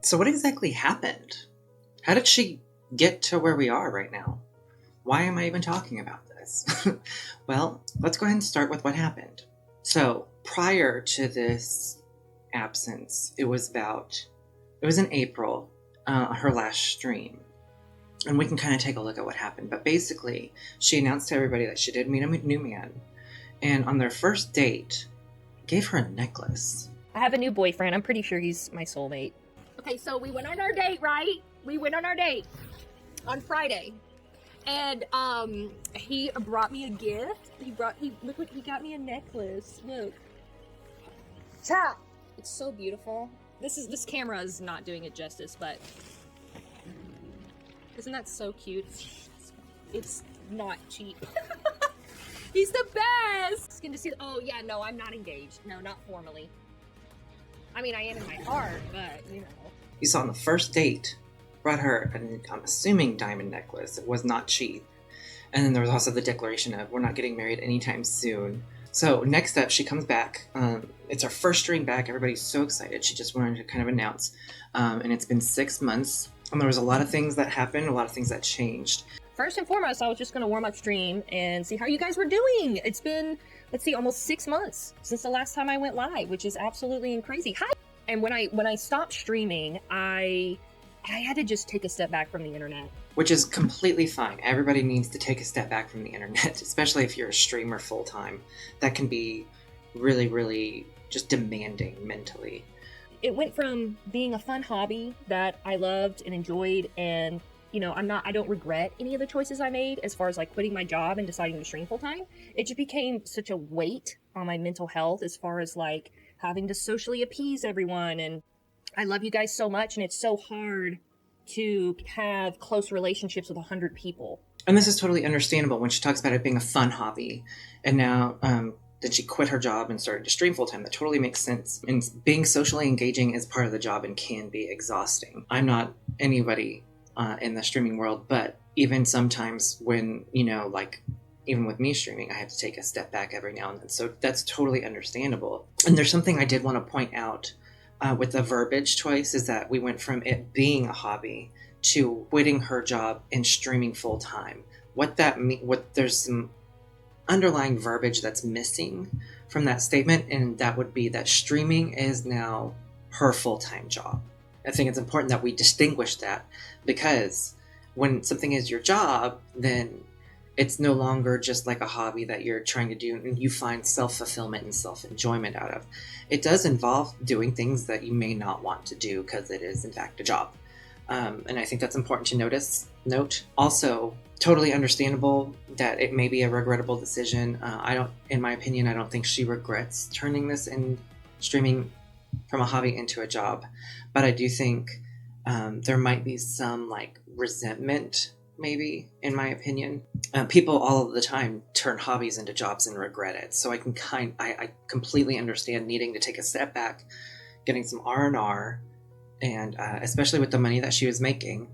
So what exactly happened? How did she get to where we are right now? Why am I even talking about this? Well, let's go ahead and start with what happened. So prior to this absence, it was in April, her last stream. And we can kind of take a look at what happened. But basically, she announced to everybody that she did meet a new man. And on their first date, gave her a necklace. I have a new boyfriend. I'm pretty sure he's my soulmate. Okay, so we went on our date, right? We went on our date on Friday. And he brought me a gift. He got me a necklace. Look. Cha! It's so beautiful. This camera is not doing it justice, but isn't that so cute? It's not cheap. He's the best! It's good to see. Oh yeah, no, I'm not engaged. No, not formally. I mean, I am in my heart, but you know. You saw on the first date, brought her an, I'm assuming, diamond necklace. It was not cheap. And then there was also the declaration of, we're not getting married anytime soon. So next up, she comes back. It's her first stream back. Everybody's so excited. She just wanted to kind of announce. And it's been 6 months. And there was a lot of things that happened, a lot of things that changed. First and foremost, I was just going to warm up stream and see how you guys were doing. It's been, let's see, almost 6 months since the last time I went live, which is absolutely crazy. Hi! And when I stopped streaming, I had to just take a step back from the internet. Which is completely fine. Everybody needs to take a step back from the internet, especially if you're a streamer full-time. That can be really, really just demanding mentally. It went from being a fun hobby that I loved and enjoyed, and you know, I don't regret any of the choices I made as far as like quitting my job and deciding to stream full-time. It just became such a weight on my mental health as far as like having to socially appease everyone. And I love you guys so much, and it's so hard to have close relationships with 100 people. And this is totally understandable when she talks about it being a fun hobby. And now that she quit her job and started to stream full-time, that totally makes sense. And being socially engaging is part of the job and can be exhausting. I'm not anybody in the streaming world, but even sometimes when, you know, like even with me streaming, I have to take a step back every now and then. So that's totally understandable. And there's something I did want to point out with the verbiage choice, is that we went from it being a hobby to quitting her job and streaming full time. What that there's some underlying verbiage that's missing from that statement, and that would be that streaming is now her full-time job. I think it's important that we distinguish that, because when something is your job, then it's no longer just like a hobby that you're trying to do and you find self-fulfillment and self-enjoyment out of. It does involve doing things that you may not want to do because it is in fact a job. And I think that's important to note. Also, totally understandable that it may be a regrettable decision. In my opinion, I don't think she regrets turning this and streaming from a hobby into a job. But I do think there might be some like resentment, maybe, in my opinion. People all of the time turn hobbies into jobs and regret it. So I completely understand needing to take a step back, getting some R&R, and especially with the money that she was making,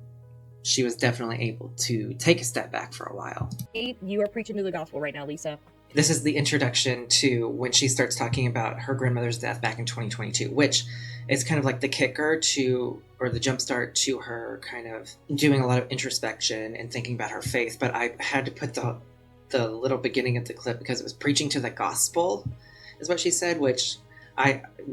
she was definitely able to take a step back for a while. You are preaching to the gospel right now, Lisa. This is the introduction to when she starts talking about her grandmother's death back in 2022, which is kind of like the kicker to, or the jumpstart to her kind of doing a lot of introspection and thinking about her faith. But I had to put the little beginning of the clip because it was preaching to the gospel, is what she said, which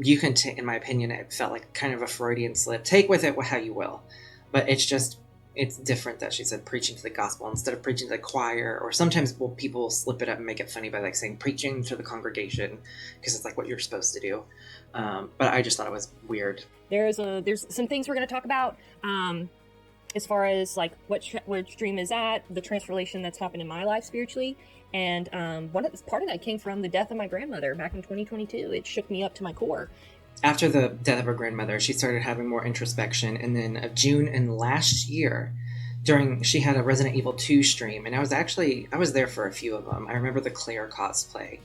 you can take, in my opinion, it felt like kind of a Freudian slip. Take with it how you will. But it's different that she said preaching to the gospel instead of preaching to the choir, or sometimes people will slip it up and make it funny by like saying preaching to the congregation because it's like what you're supposed to do. But I just thought it was weird. There's some things we're going to talk about as far as like what stream is at, the transformation that's happened in my life spiritually. And part of that came from the death of my grandmother back in 2022. It shook me up to my core. After the death of her grandmother, she started having more introspection. And then June in last year, she had a Resident Evil 2 stream. And I was there for a few of them. I remember the Claire cosplay.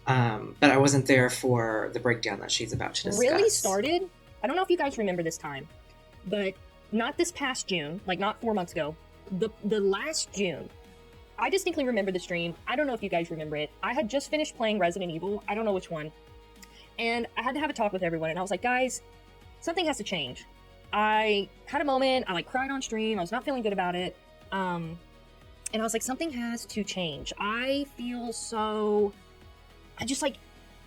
But I wasn't there for the breakdown that she's about to discuss. Really started? I don't know if you guys remember this time, but not this past June, like not 4 months ago, the last June. I distinctly remember the stream. I don't know if you guys remember it. I had just finished playing Resident Evil. I don't know which one. And I had to have a talk with everyone. And I was like, guys, something has to change. I had a moment. I like cried on stream. I was not feeling good about it. And I was like, something has to change. I feel so, I just like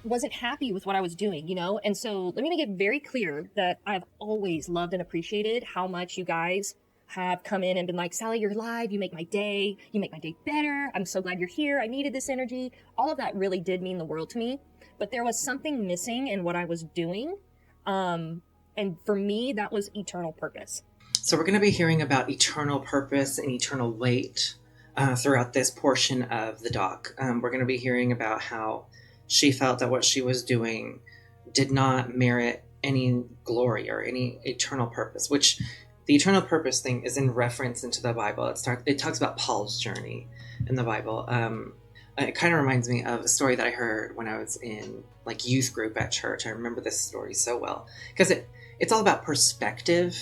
wasn't happy with what I was doing, you know? And so let me make it very clear that I've always loved and appreciated how much you guys have come in and been like, Sally, you're live. You make my day. You make my day better. I'm so glad you're here. I needed this energy. All of that really did mean the world to me. But there was something missing in what I was doing. And for me, that was eternal purpose. So we're going to be hearing about eternal purpose and eternal weight throughout this portion of the doc. We're going to be hearing about how she felt that what she was doing did not merit any glory or any eternal purpose, which the eternal purpose thing is in reference into the Bible. It talks about Paul's journey in the Bible. It kind of reminds me of a story that I heard when I was in like youth group at church. I remember this story so well because it's all about perspective.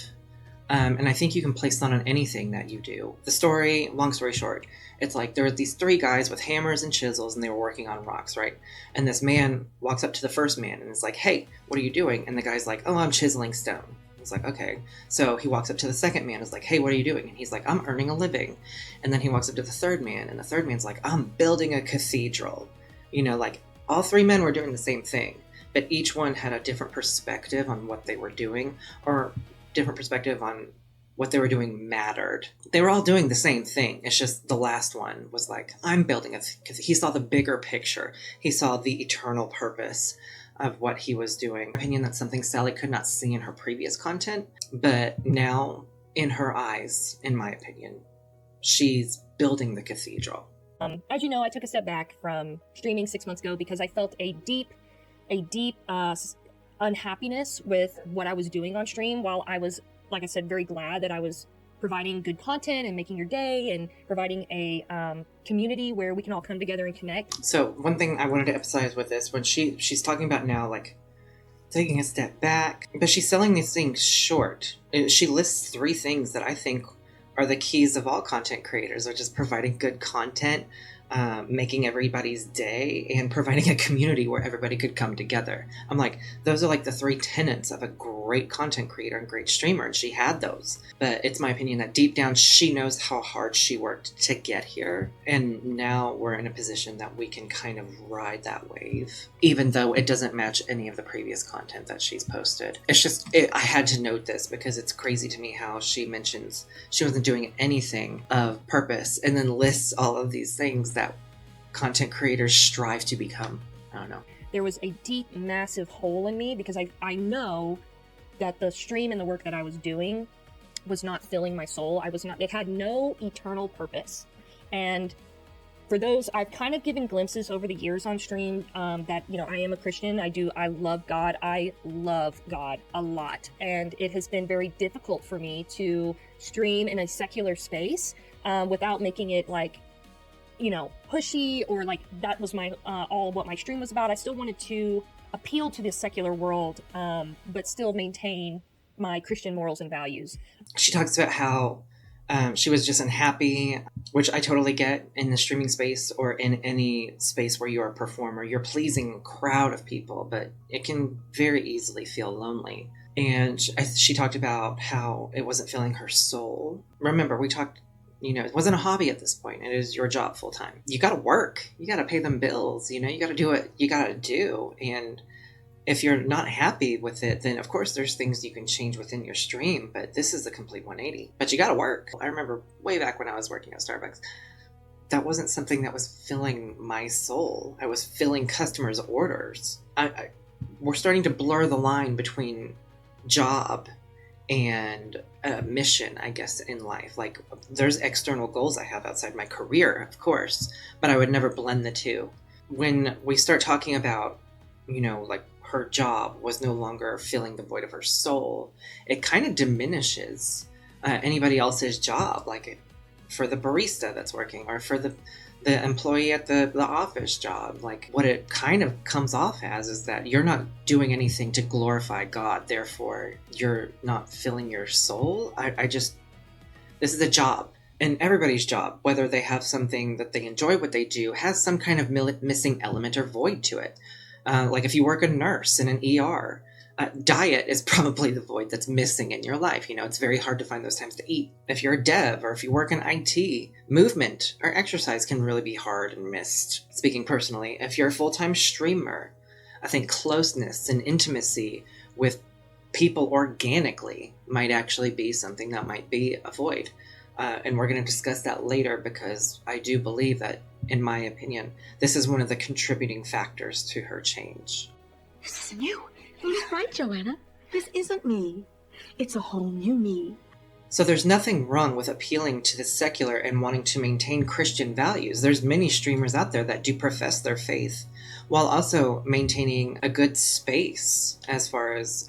And I think you can place that on anything that you do. The story, long story short, it's like there were these three guys with hammers and chisels and they were working on rocks, right? And this man walks up to the first man and is like, hey, what are you doing? And the guy's like, oh, I'm chiseling stone. It's like, okay. So he walks up to the second man and is like, hey, what are you doing? And he's like, I'm earning a living. And then he walks up to the third man and the third man's like, I'm building a cathedral. You know, like all three men were doing the same thing, but each one had a different perspective on what they were doing, or different perspective on what they were doing mattered. They were all doing the same thing. It's just the last one was like, I'm building it, because he saw the bigger picture. He saw the eternal purpose of what he was doing. In my opinion, that's something Sally could not see in her previous content, but now in her eyes, in my opinion, she's building the cathedral. As you know, I took a step back from streaming 6 months ago because I felt a deep unhappiness with what I was doing on stream. While I was, like I said, very glad that I was providing good content and making your day and providing a community where we can all come together and connect. So one thing I wanted to emphasize with this, when she's talking about now, like taking a step back, but she's selling these things short. She lists 3 things that I think are the keys of all content creators, which is providing good content, making everybody's day, and providing a community where everybody could come together. I'm like, those are like the 3 tenets of a great content creator and great streamer, and she had those. But it's my opinion that deep down she knows how hard she worked to get here, and now we're in a position that we can kind of ride that wave, even though it doesn't match any of the previous content that she's posted. It's just, I had to note this because it's crazy to me how she mentions she wasn't doing anything of purpose and then lists all of these things that content creators strive to become. I don't know. There was a deep, massive hole in me because I know that the stream and the work that I was doing was not filling my soul. It had no eternal purpose. And for those, I've kind of given glimpses over the years on stream that, you know, I am a Christian. I love God. I love God a lot. And it has been very difficult for me to stream in a secular space without making it like, you know, pushy, or like that was my all what my stream was about. I still wanted to appeal to the secular world, but still maintain my Christian morals and values. She talks about how she was just unhappy, which I totally get in the streaming space or in any space where you're a performer. You're pleasing a crowd of people, but it can very easily feel lonely. And she talked about how it wasn't filling her soul. Remember, we talked, you know, it wasn't a hobby at this point. It is your job full time. You got to work. You got to pay them bills. You know, you got to do what you got to do. And if you're not happy with it, then of course there's things you can change within your stream. But this is a complete 180. But you got to work. I remember way back when I was working at Starbucks, that wasn't something that was filling my soul. I was filling customers' orders. We're starting to blur the line between job and a mission, I guess, in life. Like, there's external goals I have outside my career, of course, but I would never blend the two. When we start talking about, you know, like her job was no longer filling the void of her soul, it kind of diminishes anybody else's job, like for the barista that's working, or for the employee at the office job. Like, what it kind of comes off as is that you're not doing anything to glorify God, therefore you're not filling your soul. This is a job, and everybody's job, whether they have something that they enjoy what they do, has some kind of missing element or void to it. Like if you work a nurse in an ER, Diet is probably the void that's missing in your life. It's very hard to find those times to eat. If you're a dev or if you work in IT, movement or exercise can really be hard and missed. Speaking personally, if you're a full-time streamer, I think closeness and intimacy with people organically might actually be something that might be a void. And we're going to discuss that later, because I do believe that, in my opinion, this is one of the contributing factors to her change. This isn't you. You're right, Joanna. This isn't me. It's a whole new me. So there's nothing wrong with appealing to the secular and wanting to maintain Christian values. There's many streamers out there that do profess their faith while also maintaining a good space as far as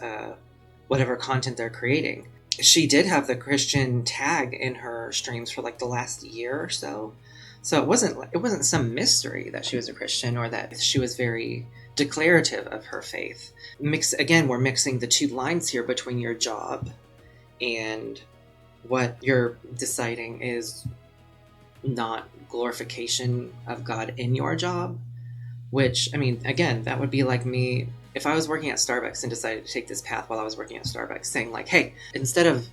whatever content they're creating. She did have the Christian tag in her streams for like the last year or so. So it wasn't some mystery that she was a Christian or that she was very declarative of her faith. We're mixing the two lines here between your job and what you're deciding is not glorification of God in your job. Which, I mean, again, that would be like me if I was working at Starbucks and decided to take this path while I was working at Starbucks, saying like, hey, instead of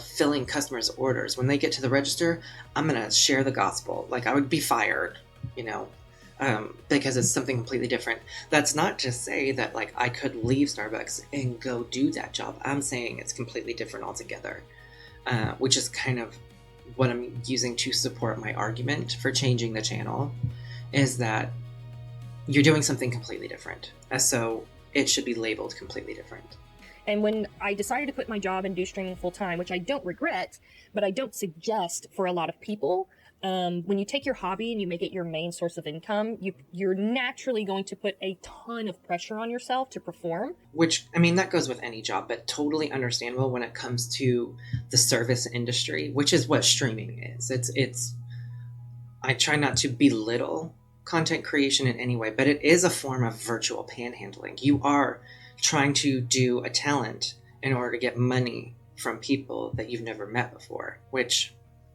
filling customers' orders, when they get to the register, I'm going to share the gospel. Like, I would be fired, because it's something completely different. That's not to say that, like, I could leave Starbucks and go do that job. I'm saying it's completely different altogether, which is kind of what I'm using to support my argument for changing the channel, is that you're doing something completely different. So it should be labeled completely different. And when I decided to quit my job and do streaming full time, which I don't regret, but I don't suggest for a lot of people, when you take your hobby and you make it your main source of income, you're naturally going to put a ton of pressure on yourself to perform. Which, I mean, that goes with any job, but totally understandable when it comes to the service industry, which is what streaming is. It's I try not to belittle content creation in any way, but it is a form of virtual panhandling. You are trying to do a talent in order to get money from people that you've never met before, which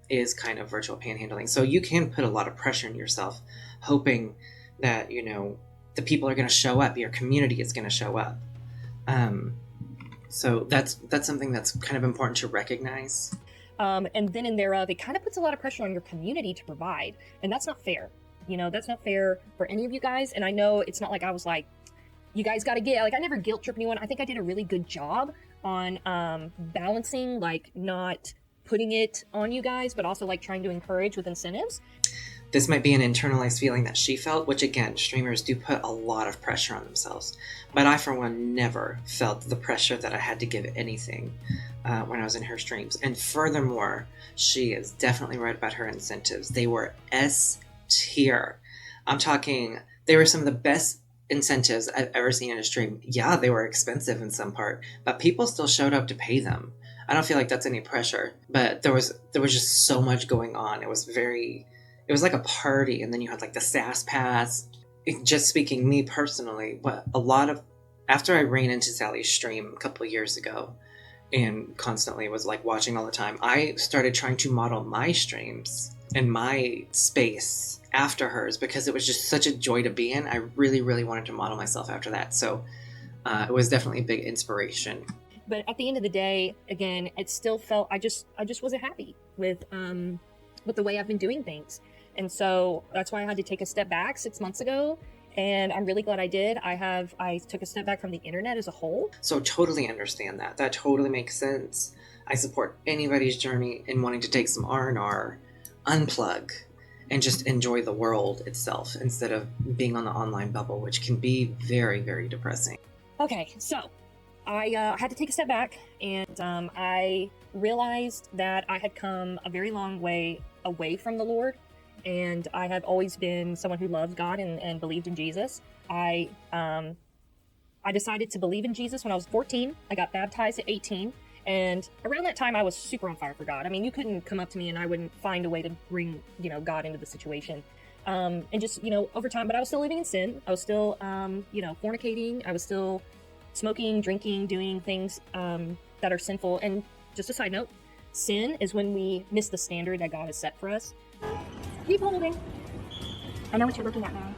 is kind of virtual panhandling. So you can put a lot of pressure on yourself, hoping that, the people are going to show up, your community is going to show up. So that's something that's kind of important to recognize. And then in thereof, it kind of puts a lot of pressure on your community to provide, and that's not fair. That's not fair for any of you guys. And I know it's not like I was like, you guys got to get, like, I never guilt trip anyone. I think I did a really good job on balancing, like, not putting it on you guys, but also like trying to encourage with incentives. This might be an internalized feeling that she felt, which again, streamers do put a lot of pressure on themselves. But I, for one, never felt the pressure that I had to give anything when I was in her streams. And furthermore, she is definitely right about her incentives. They were S tier. I'm talking, they were some of the best incentives I've ever seen in a stream. Yeah, they were expensive in some part, but people still showed up to pay them. I don't feel like that's any pressure, but there was just so much going on. It was like a party, and then you had like the SaaS pass. Just speaking me personally, after I ran into Sally's stream a couple of years ago and constantly was like watching all the time, I started trying to model my streams and my space after hers, because it was just such a joy to be in. I really, really wanted to model myself after that. So it was definitely a big inspiration. But at the end of the day, again, it still felt, I just wasn't happy with the way I've been doing things. And so that's why I had to take a step back 6 months ago. And I'm really glad I did. I took a step back from the internet as a whole. So totally understand that. That totally makes sense. I support anybody's journey in wanting to take some R&R, unplug, and just enjoy the world itself instead of being on the online bubble, which can be very, very depressing. Okay, so I had to take a step back, and I realized that I had come a very long way away from the Lord, and I have always been someone who loved God and believed in Jesus. I decided to believe in Jesus when I was 14. I got baptized at 18. And around that time, I was super on fire for God. I mean, you couldn't come up to me and I wouldn't find a way to bring, God into the situation. And just, over time, but I was still living in sin. I was still, fornicating. I was still smoking, drinking, doing things that are sinful. And just a side note, sin is when we miss the standard that God has set for us. Keep holding. I know what you're looking at, Mary.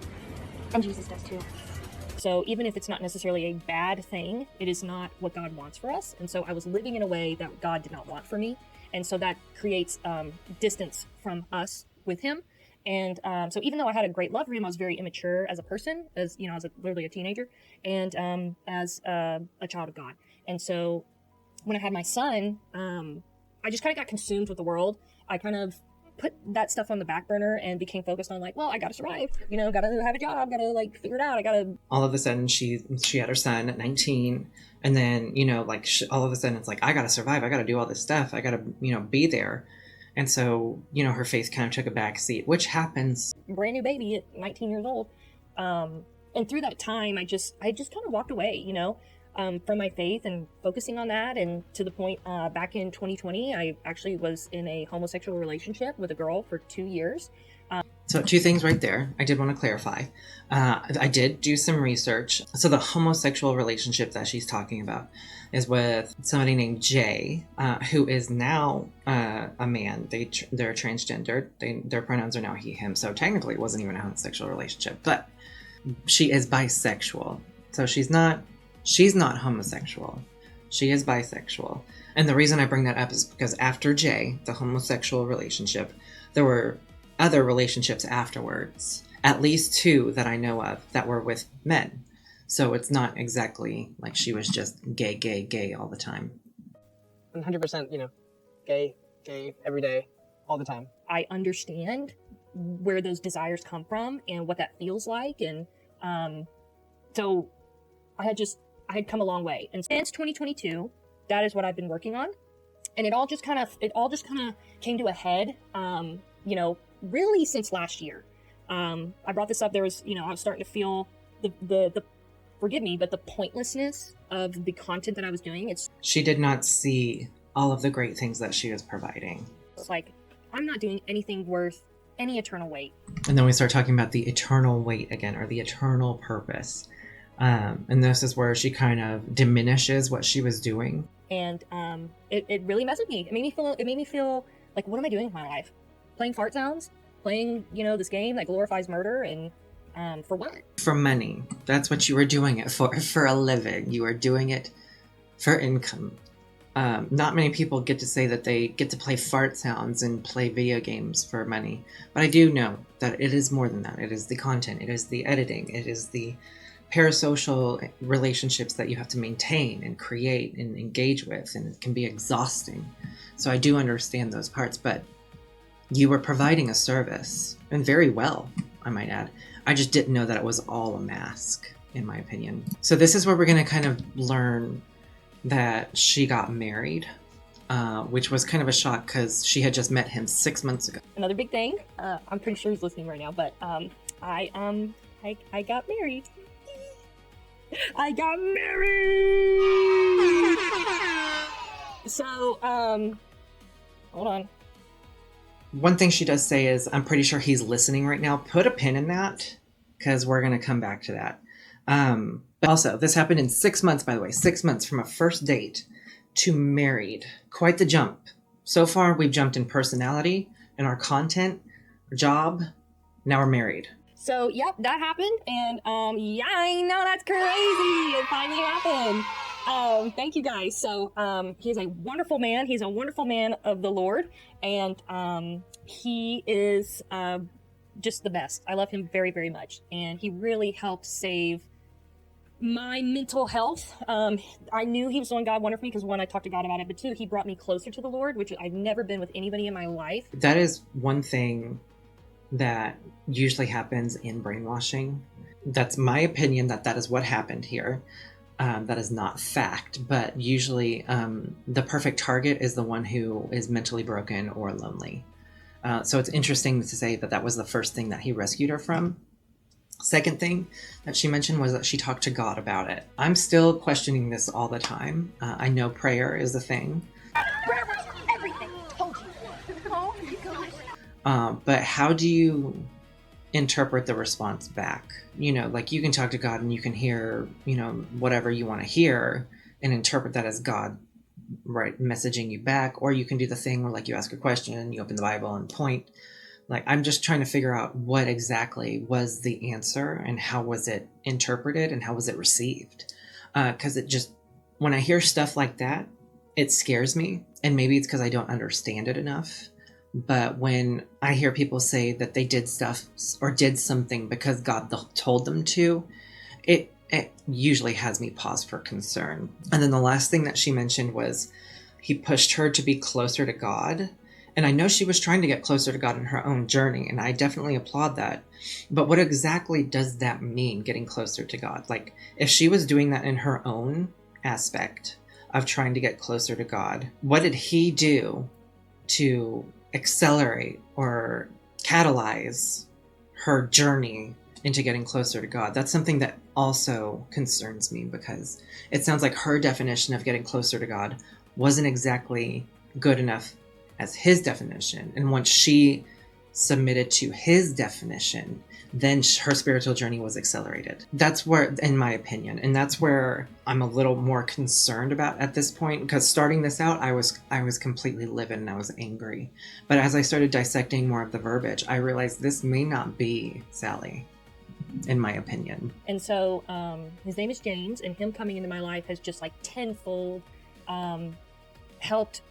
And Jesus does too. so even if it's not necessarily a bad thing, it is not what God wants for us. And so I was living in a way that God did not want for me. And so that creates distance from us with him. And so even though I had a great love for him, I was very immature as a person, as you know, as literally a teenager, and as a child of God. And so when I had my son, I just kind of got consumed with the world. I kind of put that stuff on the back burner and became focused on like, well, I gotta survive, you know, gotta have a job, gotta like figure it out, I gotta. All of a sudden she had her son at 19, and then, you know, like all of a sudden it's like, I gotta survive, I gotta do all this stuff, I gotta, you know, be there. And so, you know, her faith kind of took a back seat, which happens. Brand new baby at 19 years old. And through that time, I just kind of walked away, you know, from my faith and focusing on that. And to the point, back in 2020, I actually was in a homosexual relationship with a girl for 2 years. So 2 things right there. I did want to clarify. I did do some research. So the homosexual relationship that she's talking about is with somebody named Jay, who is now a man. They're transgender. Their pronouns are now he, him. So technically it wasn't even a homosexual relationship, but she is bisexual. So she's not homosexual. She is bisexual. And the reason I bring that up is because after Jay, the homosexual relationship, there were other relationships afterwards, at least 2 that I know of that were with men. So it's not exactly like she was just gay all the time. 100%, you know, gay every day, all the time. I understand where those desires come from and what that feels like. And so I had come a long way. And since 2022, that is what I've been working on. And it all just kind of came to a head, you know, really since last year. I brought this up. There was, you know, I was starting to feel the forgive me, but the pointlessness of the content that I was doing. She did not see all of the great things that she was providing. It's like, I'm not doing anything worth any eternal weight. And then we start talking about the eternal weight again, or the eternal purpose. And this is where she kind of diminishes what she was doing. And it really messed with me. It made me feel like, what am I doing with my life? Playing fart sounds? Playing, you know, this game that glorifies murder, and for what? For money. That's what you were doing it for a living. You were doing it for income. Not many people get to say that they get to play fart sounds and play video games for money. But I do know that it is more than that. It is the content. It is the editing. It is the parasocial relationships that you have to maintain and create and engage with. And it can be exhausting. So I do understand those parts. But you were providing a service, and very well, I might add. I just didn't know that it was all a mask, in my opinion. So this is where we're going to kind of learn that she got married, which was kind of a shock because she had just met him 6 months ago. Another big thing, I'm pretty sure he's listening right now, but I got married. I got married! So, hold on. One thing she does say is, I'm pretty sure he's listening right now. Put a pin in that, because we're going to come back to that. But also, this happened in 6 months, by the way. 6 months from a first date to married. Quite the jump. So far, we've jumped in personality, in our content, our job. Now we're married. So, yep, that happened. And, yeah, I know, that's crazy. It finally happened. Thank you guys. So, he's a wonderful man. He's a wonderful man of the Lord. And, he is, just the best. I love him very, very much. And he really helped save my mental health. I knew he was the one God wanted for me because, one, I talked to God about it, but 2, he brought me closer to the Lord, which I've never been with anybody in my life. That is one thing that usually happens in brainwashing. That's my opinion, that is what happened here. That is not fact, but usually the perfect target is the one who is mentally broken or lonely. So it's interesting to say that was the first thing that he rescued her from. Second thing that she mentioned was that she talked to God about it. I'm still questioning this all the time. I know prayer is a thing. Prayer was everything. Told you. Oh my gosh. But how do you interpret the response back? You know, like you can talk to God and you can hear, you know, whatever you want to hear and interpret that as God, right, messaging you back. Or you can do the thing where like you ask a question, you open the Bible and point. Like, I'm just trying to figure out what exactly was the answer and how was it interpreted and how was it received. Because it just, when I hear stuff like that, it scares me. And maybe it's because I don't understand it enough. But when I hear people say that they did stuff or did something because God told them to, it usually has me pause for concern. And then the last thing that she mentioned was he pushed her to be closer to God. And I know she was trying to get closer to God in her own journey, and I definitely applaud that. But what exactly does that mean, getting closer to God? Like, if she was doing that in her own aspect of trying to get closer to God, what did he do to accelerate or catalyze her journey into getting closer to God? That's something that also concerns me, because it sounds like her definition of getting closer to God wasn't exactly good enough as his definition. And once she submitted to his definition, then her spiritual journey was accelerated. That's where, in my opinion, and that's where I'm a little more concerned about at this point, because starting this out, I was completely livid and I was angry. But as I started dissecting more of the verbiage, I realized this may not be Sally, in my opinion. And so his name is James, and him coming into my life has just like tenfold helped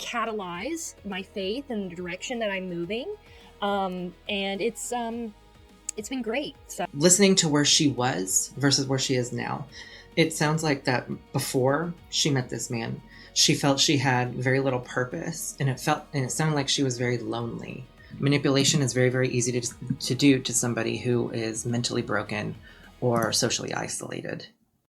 catalyze my faith and the direction that I'm moving. And it's been great. So listening to where she was versus where she is now, it sounds like that before she met this man, she felt she had very little purpose, and it sounded like she was very lonely. Manipulation is very, very easy to do to somebody who is mentally broken or socially isolated.